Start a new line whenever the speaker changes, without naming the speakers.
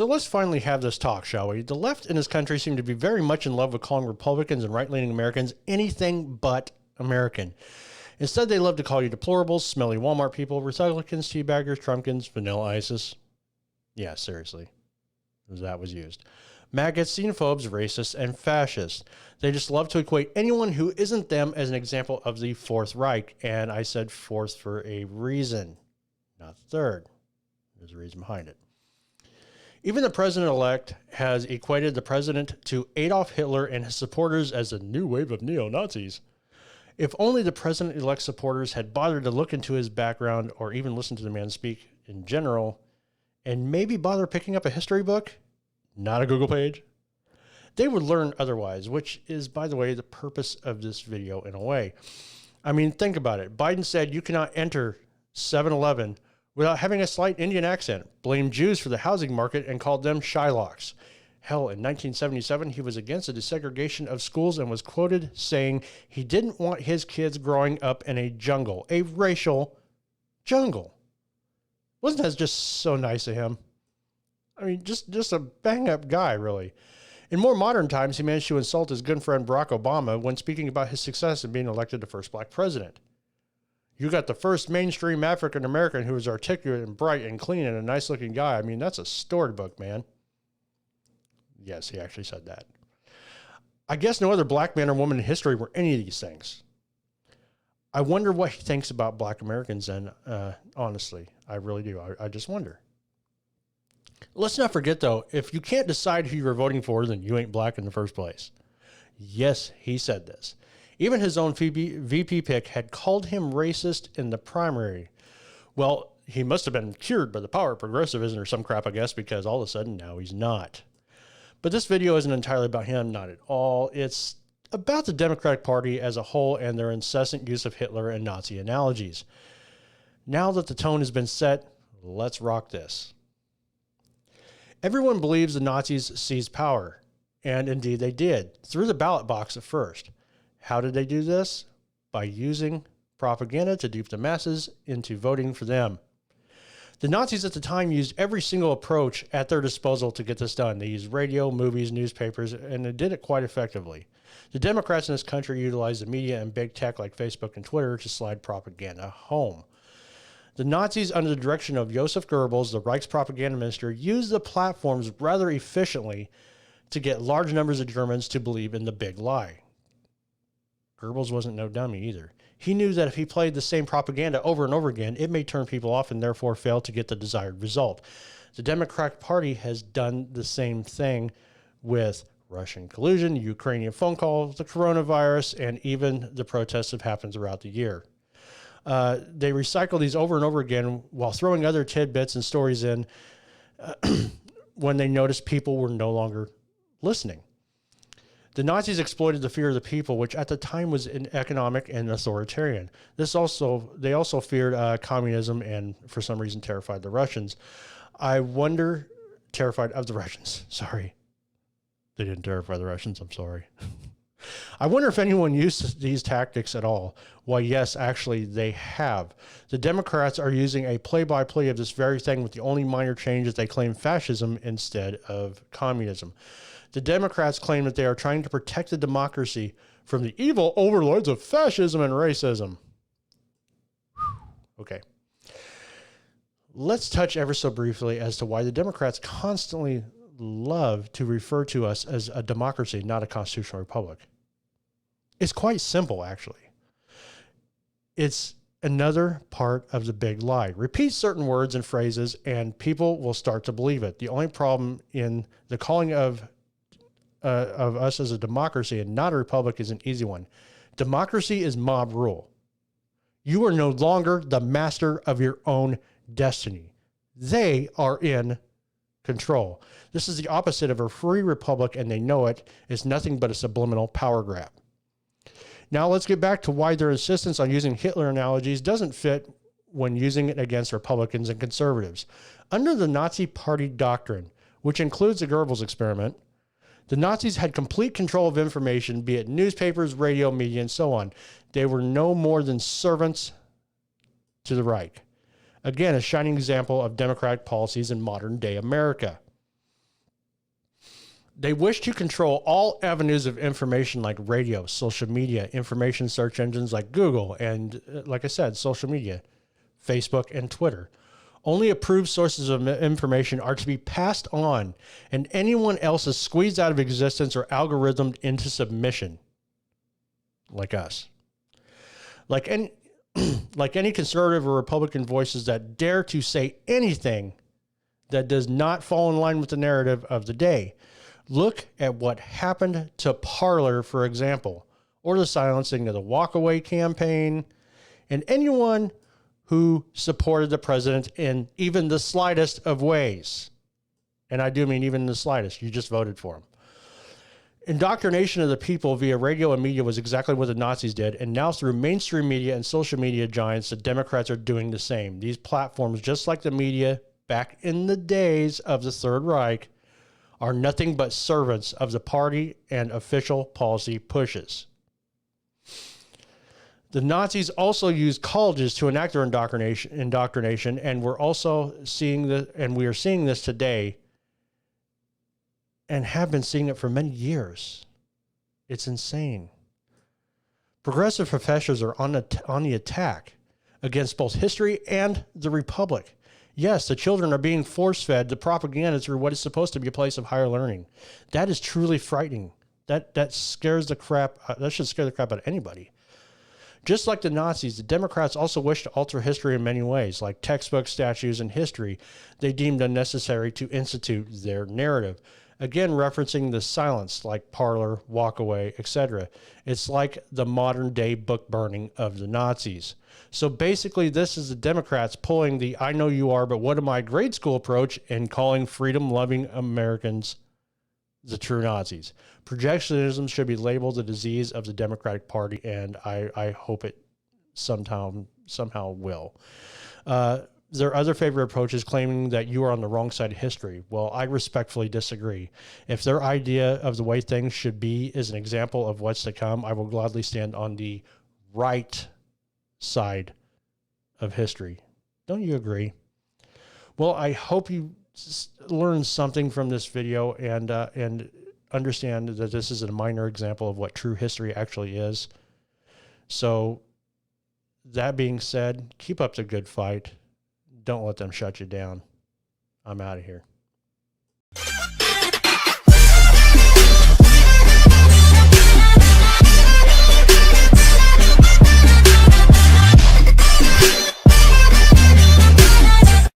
so let's finally have this talk, shall we? The left in this country seem to be very much in love with calling Republicans and right-leaning Americans anything but American. Instead, they love to call you deplorables, smelly Walmart people, Republicans, teabaggers, Trumpkins, vanilla ISIS. Yeah, seriously. That was used. Maggots, xenophobes, racists, and fascists. They just love to equate anyone who isn't them as an example of the Fourth Reich. And I said fourth for a reason, not third. There's a reason behind it. Even the president-elect has equated the president to Adolf Hitler and his supporters as a new wave of neo-Nazis. If only the president-elect's supporters had bothered to look into his background or even listen to the man speak in general, and maybe bother picking up a history book, not a Google page, they would learn otherwise, which is, by the way, the purpose of this video in a way. I mean, think about it. Biden said you cannot enter 7-Eleven without having a slight Indian accent, blamed Jews for the housing market, and called them Shylocks. Hell, in 1977, he was against the desegregation of schools and was quoted saying he didn't want his kids growing up in a jungle, a racial jungle. Wasn't that just so nice of him? I mean, just a bang-up guy, really. In more modern times, he managed to insult his good friend Barack Obama when speaking about his success in being elected the first black president. You got the first mainstream African-American who was articulate and bright and clean and a nice-looking guy. I mean, that's a storybook, man. Yes, he actually said that. I guess no other black man or woman in history were any of these things. I wonder what he thinks about black Americans, and honestly, I really do. I just wonder. Let's not forget, though, if you can't decide who you're voting for, then you ain't black in the first place. Yes, he said this. Even his own VP pick had called him racist in the primary. Well, he must have been cured by the power of progressivism or some crap, I guess, because all of a sudden now he's not. But this video isn't entirely about him, not at all. It's about the Democratic Party as a whole and their incessant use of Hitler and Nazi analogies. Now that the tone has been set, let's rock this. Everyone believes the Nazis seized power, and indeed they did, through the ballot box at first. How did they do this? By using propaganda to dupe the masses into voting for them. The Nazis at the time used every single approach at their disposal to get this done. They used radio, movies, newspapers, and they did it quite effectively. The Democrats in this country utilized the media and big tech like Facebook and Twitter to slide propaganda home. The Nazis, under the direction of Joseph Goebbels, the Reich's propaganda minister, used the platforms rather efficiently to get large numbers of Germans to believe in the big lie. Goebbels wasn't no dummy either. He knew that if he played the same propaganda over and over again, it may turn people off and therefore fail to get the desired result. The Democratic Party has done the same thing with Russian collusion, Ukrainian phone calls, the coronavirus, and even the protests that happened throughout the year. They recycle these over and over again while throwing other tidbits and stories in when they noticed people were no longer listening. The Nazis exploited the fear of the people, which at the time was economic and authoritarian. They also feared communism and for some reason terrified the Russians. Terrified of the Russians, sorry. They didn't terrify the Russians, I'm sorry. I wonder if anyone used these tactics at all. Why, yes, actually, they have. The Democrats are using a play-by-play of this very thing with the only minor change that they claim fascism instead of communism. The Democrats claim that they are trying to protect the democracy from the evil overlords of fascism and racism. Okay. Let's touch ever so briefly as to why the Democrats constantly love to refer to us as a democracy, not a constitutional republic. It's quite simple, actually. It's another part of the big lie. Repeat certain words and phrases, and people will start to believe it. The only problem in the calling of us as a democracy and not a republic is an easy one. Democracy is mob rule. You are no longer the master of your own destiny. They are in control. This is the opposite of a free republic, and they know it. It's nothing but a subliminal power grab. Now let's get back to why their insistence on using Hitler analogies doesn't fit when using it against Republicans and conservatives. Under the Nazi Party doctrine, which includes the Goebbels experiment, the Nazis had complete control of information, be it newspapers, radio, media, and so on. They were no more than servants to the Reich. Again, a shining example of democratic policies in modern-day America. They wish to control all avenues of information like radio, social media, information search engines like Google, and like I said, social media, Facebook and Twitter. Only approved sources of information are to be passed on, and anyone else is squeezed out of existence or algorithmed into submission, like us. Like any, like any conservative or Republican voices that dare to say anything that does not fall in line with the narrative of the day. Look at what happened to Parler, for example, or the silencing of the walkaway campaign, and anyone who supported the president in even the slightest of ways. And I do mean even the slightest. You just voted for him. Indoctrination of the people via radio and media was exactly what the Nazis did, and now through mainstream media and social media giants, the Democrats are doing the same. These platforms, just like the media back in the days of the Third Reich, are nothing but servants of the party and official policy pushes. The Nazis also used colleges to enact their indoctrination, and we're also seeing we are seeing this today, and have been seeing it for many years. It's insane. Progressive professors are on the attack against both history and the Republic. Yes, the children are being force-fed the propaganda through what is supposed to be a place of higher learning. That is truly frightening. That scares the crap. That should scare the crap out of anybody. Just like the Nazis, the Democrats also wish to alter history in many ways, like textbooks, statues, and history they deemed unnecessary to institute their narrative. Again, referencing the silence, like Parler, Walkaway, etc. It's like the modern-day book burning of the Nazis. So basically, this is the Democrats pulling the I know you are, but what am I grade school approach and calling freedom-loving Americans the true Nazis. Projectionism should be labeled the disease of the Democratic Party, and I hope it somehow will. Their other favorite approach is claiming that you are on the wrong side of history. Well, I respectfully disagree. If their idea of the way things should be is an example of what's to come, I will gladly stand on the right side of history. Don't you agree? Well, I hope you learn something from this video and understand that this is a minor example of what true history actually is. So that being said, keep up the good fight. Don't let them shut you down. I'm out of here.